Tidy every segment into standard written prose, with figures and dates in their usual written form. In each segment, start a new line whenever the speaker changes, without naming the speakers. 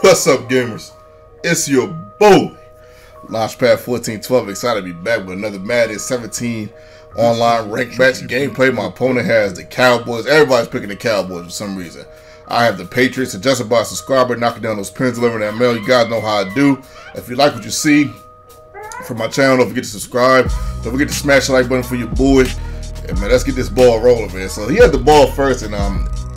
What's up, gamers? It's your boy, Launchpad 1412. Excited to be back with another Madden 17 online ranked match gameplay. My opponent has the Cowboys. Everybody's picking the Cowboys for some reason. I have the Patriots. Adjusted by a subscriber, knocking down those pins, delivering that mail. You guys know how I do. If you like what you see from my channel, don't forget to subscribe. Don't forget to smash the like button for your boy. And man, let's get this ball rolling, man. So he has the ball first, and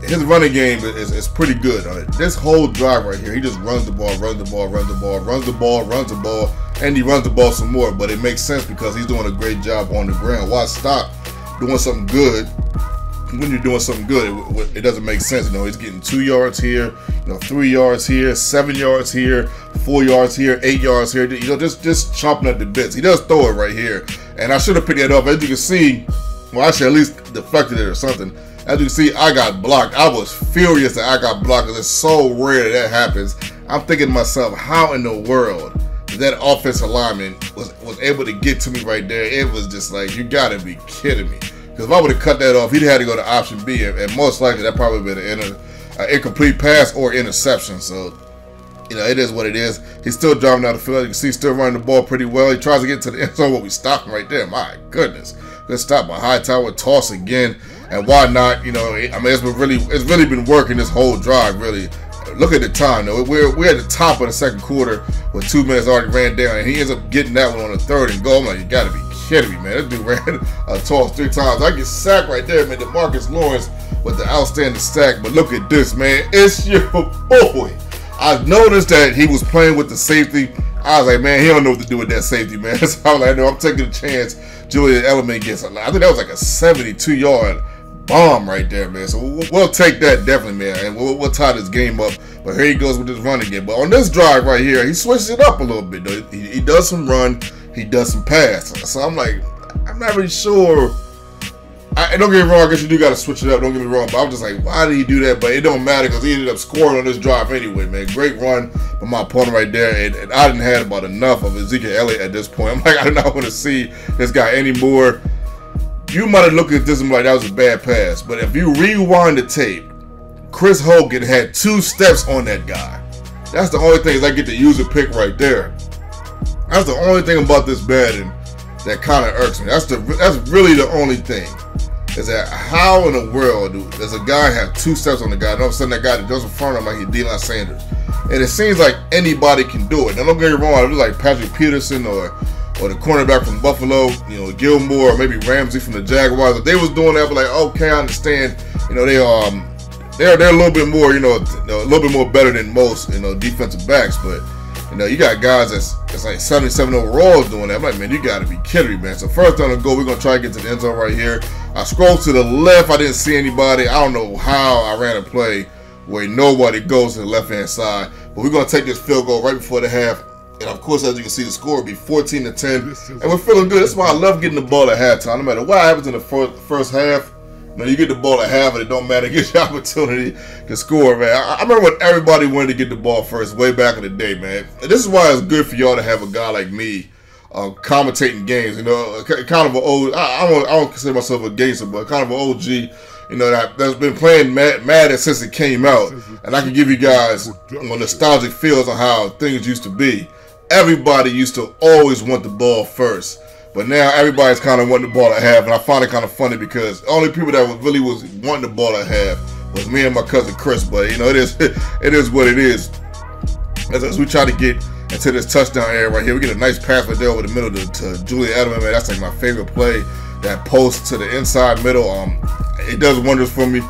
his running game is pretty good. This whole drive right here, he just runs the ball, runs the ball, runs the ball, runs the ball, runs the ball, and he runs the ball some more. But it makes sense because he's doing a great job on the ground. Why stop doing something good when you're doing something good? It doesn't make sense. You know, he's getting 2 yards here, 3 yards here, 7 yards here, 4 yards here, 8 yards here. Just chomping at the bits. He does throw it right here, and I should have picked that up. As you can see, well, actually at least deflected it or something. As you can see, I got blocked. I was furious that I got blocked because it's so rare that happens. I'm thinking to myself, how in the world that offensive lineman was able to get to me right there? It was just like, you gotta be kidding me. Because if I would have cut that off, he'd had to go to option B, and most likely that probably would have been an incomplete pass or interception. So, it is what it is. He's still driving down the field. You can see he's still running the ball pretty well. He tries to get to the end zone, but we stop him right there. My goodness. Good stop by Hightower. Toss again. And why not? It's really been working this whole drive, really. Look at the time, though. We're at the top of the second quarter with 2 minutes already ran down, and he ends up getting that one on the third and goal. I'm like, you gotta be kidding me, man. This dude ran a toss 3 times. I get sacked right there, man. DeMarcus Lawrence with the outstanding sack. But look at this, man. It's your boy. I've noticed that he was playing with the safety. I was like, man, he don't know what to do with that safety, man. So I was like, no, I'm taking a chance. Julian Edelman gets, I think that was like a 72-yard bomb right there, man. So we'll take that definitely, man. And we'll tie this game up. But here he goes with this run again. But on this drive right here, he switches it up a little bit, though. He does some run. He does some pass. So I'm like, I'm not really sure. Don't get me wrong, I guess you do got to switch it up, don't get me wrong, but I'm just like, why did he do that? But it don't matter because he ended up scoring on this drive anyway, man. Great run from my opponent right there, and I didn't have about enough of Ezekiel Elliott at this point. I'm like, I do not want to see this guy anymore. You might have looked at this and be like, that was a bad pass, but if you rewind the tape, Chris Hogan had 2 steps on that guy. That's the only thing is I get to use a pick right there. That's the only thing about this Madden that kind of irks me. That's really the only thing. Is that how in the world does a guy have 2 steps on the guy, and all of a sudden that guy that goes in front of him like he's Deion Sanders? And it seems like anybody can do it. Now don't get me wrong, it was like Patrick Peterson or the cornerback from Buffalo, Gilmore, or maybe Ramsey from the Jaguars. If they was doing that, but like, okay, I understand. They're a little bit more, a little bit more better than most, defensive backs, but. You got guys that's like 77 overall doing that. I'm like, man, you got to be kidding me, man. So first down to go, we're going to try to get to the end zone right here. I scrolled to the left. I didn't see anybody. I don't know how I ran a play where nobody goes to the left-hand side. But we're going to take this field goal right before the half. And, of course, as you can see, the score will be 14-10. And we're feeling good. That's why I love getting the ball at halftime. No matter what happens in the first half, you get the ball at half, and it don't matter. It gives you opportunity to score, man. I remember when everybody wanted to get the ball first way back in the day, man. And this is why it's good for y'all to have a guy like me commentating games. Kind of an old. I don't consider myself a gangster, but kind of an OG. That's been playing Madden since it came out, and I can give you guys nostalgic feels on how things used to be. Everybody used to always want the ball first. But now everybody's kind of wanting the ball at half, and I find it kind of funny because the only people that really was wanting the ball at half was me and my cousin Chris. But it is what it is. As we try to get into this touchdown area right here, we get a nice pass right there over the middle to Julian Edelman. Man, that's like my favorite play. That post to the inside middle, it does wonders for me.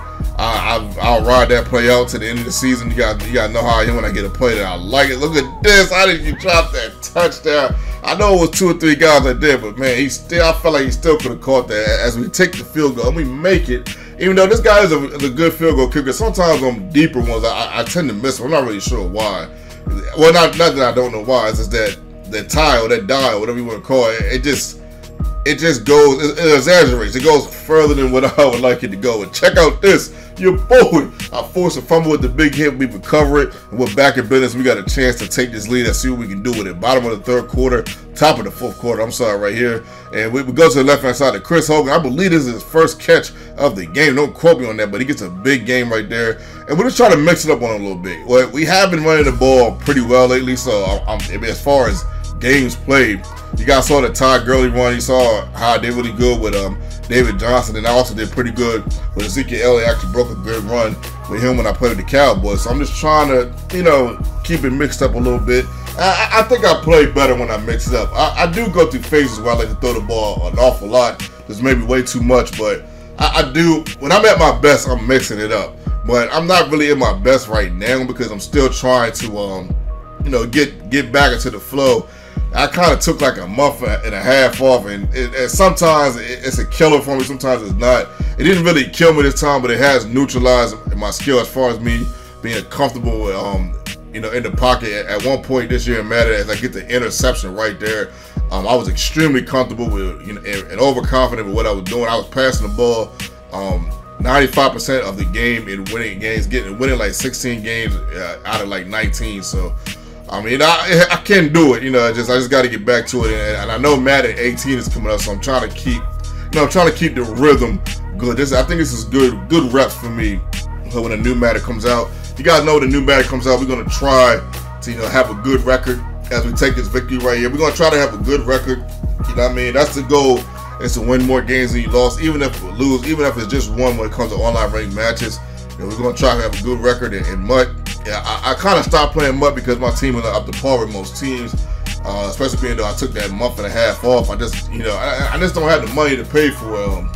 I'll ride that play out to the end of the season. You got to know how I am when I get a play that I like it. Look at this. How did you drop that touchdown? I know it was 2 or 3 guys right there, but man, I felt like he still could have caught that as we take the field goal and we make it. Even though this guy is a good field goal kicker, sometimes on deeper ones I tend to miss them. I'm not really sure why. Well, not that I don't know why. It's just that tie or that die or whatever you want to call it. It just goes, it exaggerates. It goes further than what I would like it to go. And check out this. Your boy. I forced a fumble with the big hit. We recover it. And we're back in business. We got a chance to take this lead and see what we can do with it. Bottom of the 3rd quarter. Top of the 4th quarter. I'm sorry, right here. And we go to the left-hand side of Chris Hogan. I believe this is his first catch of the game. Don't quote me on that, but he gets a big game right there. and we're just trying to mix it up on a little bit. Well, we have been running the ball pretty well lately, so as far as games played, you guys saw the Todd Gurley run. You saw how I did really good with David Johnson, and I also did pretty good with Ezekiel Elliott. Actually broke a good run with him when I played with the Cowboys. So I'm just trying to, keep it mixed up a little bit. I think I play better when I mix it up. I do go through phases where I like to throw the ball an awful lot. There's maybe way too much, but I do. When I'm at my best, I'm mixing it up. But I'm not really in my best right now because I'm still trying to, get back into the flow. I kind of took like a month and a half off, and sometimes it's a killer for me, sometimes it's not. It didn't really kill me this time, but it has neutralized my skill as far as me being comfortable with, in the pocket. At one point this year in Madden, as I get the interception right there, I was extremely comfortable with, and overconfident with what I was doing. I was passing the ball 95% of the game in winning games, winning like 16 games out of like 19. So I mean, I can do it, I just got to get back to it, and I know Madden 18 is coming up, so I'm trying to keep, the rhythm good. I think this is good reps for me. So when the new Madden comes out, you guys know when the new Madden comes out, we're gonna try to, have a good record as we take this victory right here. We're gonna try to have a good record. That's the goal. Is to win more games than you lost, even if we lose, even if it's just one when it comes to online ranked matches. We're gonna try to have a good record in MUT. Yeah, I kind of stopped playing MUT because my team was up to par with most teams, especially being though I took that month and a half off. I just, I just don't have the money to pay for,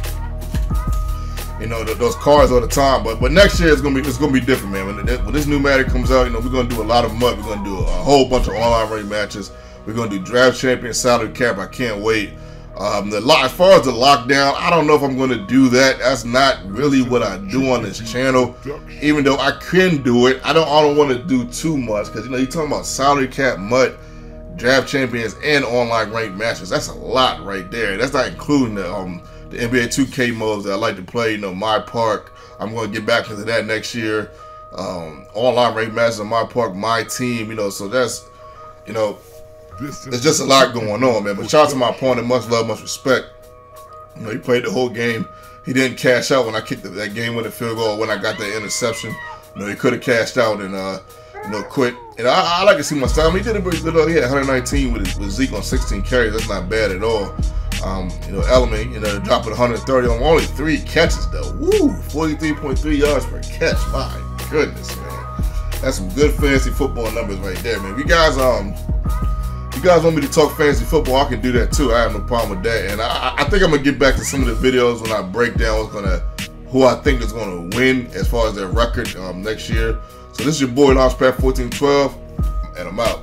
those cards all the time. But next year it's gonna be different, man. When this new Madden comes out, we're gonna do a lot of MUT. We're gonna do a whole bunch of online ranked matches. We're gonna do draft champion, salary cap. I can't wait. As far as the lockdown, I don't know if I'm going to do that. That's not really what I do on this channel. Even though I can do it, I don't want to do too much because you're talking about salary cap, MUT, draft champions, and online ranked matches. That's a lot right there. That's not including the NBA 2K modes that I like to play. My park. I'm going to get back into that next year. Online ranked matches on my park, my team. So that's there's just a lot going on, man. But shout out to my opponent, much love, much respect. He played the whole game. He didn't cash out when I kicked that game-winning field goal. When I got that interception, he could have cashed out and quit. And I like to see my style. He did a pretty good. He had 119 with Zeke on 16 carries. That's not bad at all. Element, dropping 130 on only 3 catches though. Woo, 43.3 yards per catch. My goodness, man. That's some good fantasy football numbers right there, man. If you guys want me to talk fantasy football, I can do that too. I have no problem with that. And I think I'm gonna get back to some of the videos when I break down who I think is gonna win as far as their record next year. So this is your boy Launchpad 1412, and I'm out.